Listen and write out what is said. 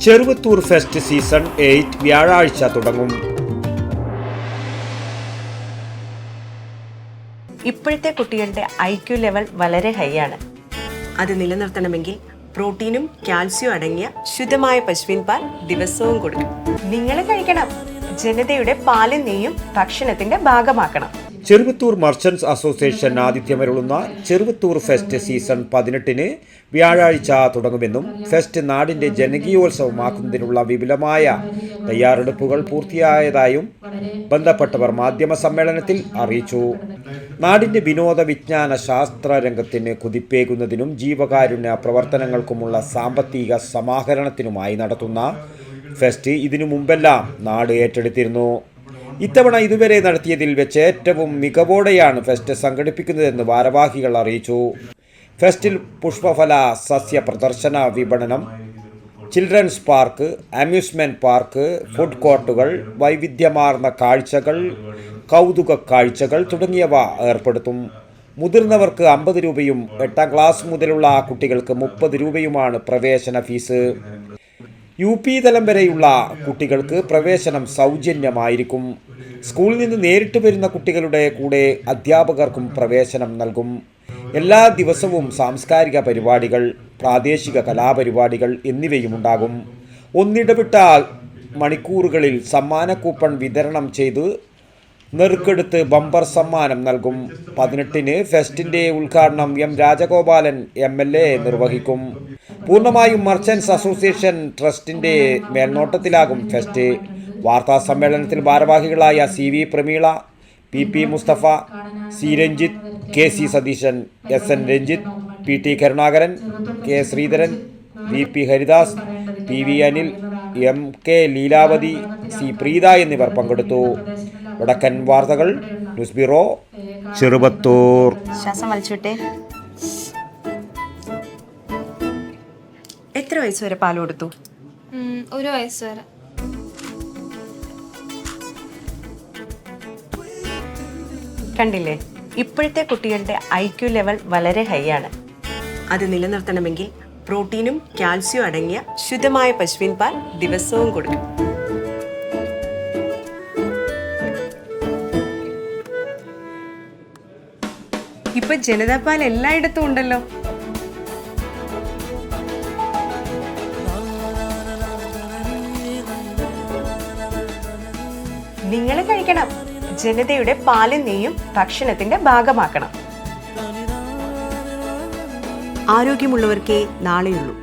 Cheruvathur fest season 8 വ്യാഴാഴ്ച തുടങ്ങും. ഇപ്പോഴത്തെ കുട്ടികളുടെ IQ ലെവൽ വളരെ ഹൈ ആണ്. അത് നിലനിർത്തണമെങ്കിൽ പ്രോട്ടീനും കാൽസ്യവും അടങ്ങിയ ശുദ്ധമായ പശുവിൻ പാൽ ദിവസവും കൊടുക്കും. നിങ്ങൾ കഴിക്കണം. ജനതയുടെ പാലും നെയ്യും ഭക്ഷണത്തിന്റെ ഭാഗമാക്കണം. ചെറുവത്തൂർ മർച്ചന്റ്സ് അസോസിയേഷൻ ആതിഥ്യമരുളുന്ന ചെറുവത്തൂർ ഫെസ്റ്റ് സീസൺ 18 വ്യാഴാഴ്ച തുടങ്ങുമെന്നും ഫെസ്റ്റ് നാടിന്റെ ജനകീയോത്സവമാക്കുന്നതിനുള്ള വിപുലമായ തയ്യാറെടുപ്പുകൾ പൂർത്തിയായതായും ബന്ധപ്പെട്ടവർ മാധ്യമ സമ്മേളനത്തിൽ അറിയിച്ചു. നാടിന്റെ വിനോദ വിജ്ഞാന ശാസ്ത്ര രംഗത്തിന് കുതിപ്പേകുന്നതിനും ജീവകാരുണ്യ പ്രവർത്തനങ്ങൾക്കുമുള്ള സാമ്പത്തിക സമാഹരണത്തിനുമായി നടത്തുന്ന ഫെസ്റ്റ് ഇതിനു മുമ്പെല്ലാം നാട് ഏറ്റെടുത്തിരുന്നു. ഇത്തവണ ഇതുവരെ നടത്തിയതിൽ വെച്ച് ഏറ്റവും മികവോടെയാണ് ഫെസ്റ്റ് സംഘടിപ്പിക്കുന്നതെന്ന് ഭാരവാഹികൾ അറിയിച്ചു. ഫെസ്റ്റിൽ പുഷ്പഫല സസ്യ പ്രദർശന വിപണനം, children's park, amusement park, food കോർട്ടുകൾ, വൈവിധ്യമാർന്ന കാഴ്ചകൾ, കൗതുക കാഴ്ചകൾ തുടങ്ങിയവ ഏർപ്പെടുത്തും. മുതിർന്നവർക്ക് 50 രൂപയും 8ാം ക്ലാസ് മുതലുള്ള കുട്ടികൾക്ക് 30 രൂപയുമാണ് പ്രവേശന ഫീസ്. UP തലം വരെയുള്ള കുട്ടികൾക്ക് പ്രവേശനം സൗജന്യമായിരിക്കും. സ്കൂളിൽ നിന്ന് നേരിട്ട് വരുന്ന കുട്ടികളുടെ കൂടെ അധ്യാപകർക്കും പ്രവേശനം നൽകും. എല്ലാ ദിവസവും സാംസ്കാരിക പരിപാടികൾ, പ്രാദേശിക കലാപരിപാടികൾ എന്നിവയും ഉണ്ടാകും. ഒന്നിടവിട്ട മണിക്കൂറുകളിൽ സമ്മാന കൂപ്പൺ വിതരണം ചെയ്ത് നെറുക്കെടുത്ത് ബമ്പർ സമ്മാനം നൽകും. 18-ന് ഫെസ്റ്റിന്റെ ഉദ്ഘാടനം M. രാജഗോപാലൻ MLA നിർവഹിക്കും. പൂർണ്ണമായും മർച്ചന്റ്സ് അസോസിയേഷൻ ട്രസ്റ്റിന്റെ മേൽനോട്ടത്തിലാകും ഫെസ്റ്റ്. വാർത്താ സമ്മേളനത്തിൽ ഭാരവാഹികളായ CV Prameela, PP Mustafa, C. Ranjith, KC Satheesan, SN Ranjith, PT Karunakaran, K. Sreedharan, VP Haridas, PV Anil, MK Leelavathi, C. Preetha എന്നിവർ പങ്കെടുത്തു. വടക്കൻ വാർത്തകൾ, ന്യൂസ് ബ്യൂറോ, ചെറുവത്തൂർ. ശ്വാസം വലിച്ചോട്ടെ. എത്ര വയസ്സ് വരെ പാൽ കൊടുത്തു? 1 വയസ്സ് വരെ. കണ്ടില്ലേ, ഇപ്പോഴത്തെ കുട്ടികളുടെ IQ ലെവൽ വളരെ ഹൈ ആണ്. അത് നിലനിർത്തണമെങ്കിൽ പ്രോട്ടീനും കാൽസ്യവും അടങ്ങിയ ശുദ്ധമായ പശുവിൻ പാൽ ദിവസവും കൊടുക്കും. ഇപ്പൊ ജനതാ പാൽ എല്ലായിടത്തും ഉണ്ടല്ലോ. നിങ്ങൾ കഴിക്കണം. ജനതയുടെ പാലും നെയ്യും ഭക്ഷണത്തിന്റെ ഭാഗമാക്കണം. ആരോഗ്യമുള്ളവർക്കേ നാളെയുള്ളൂ.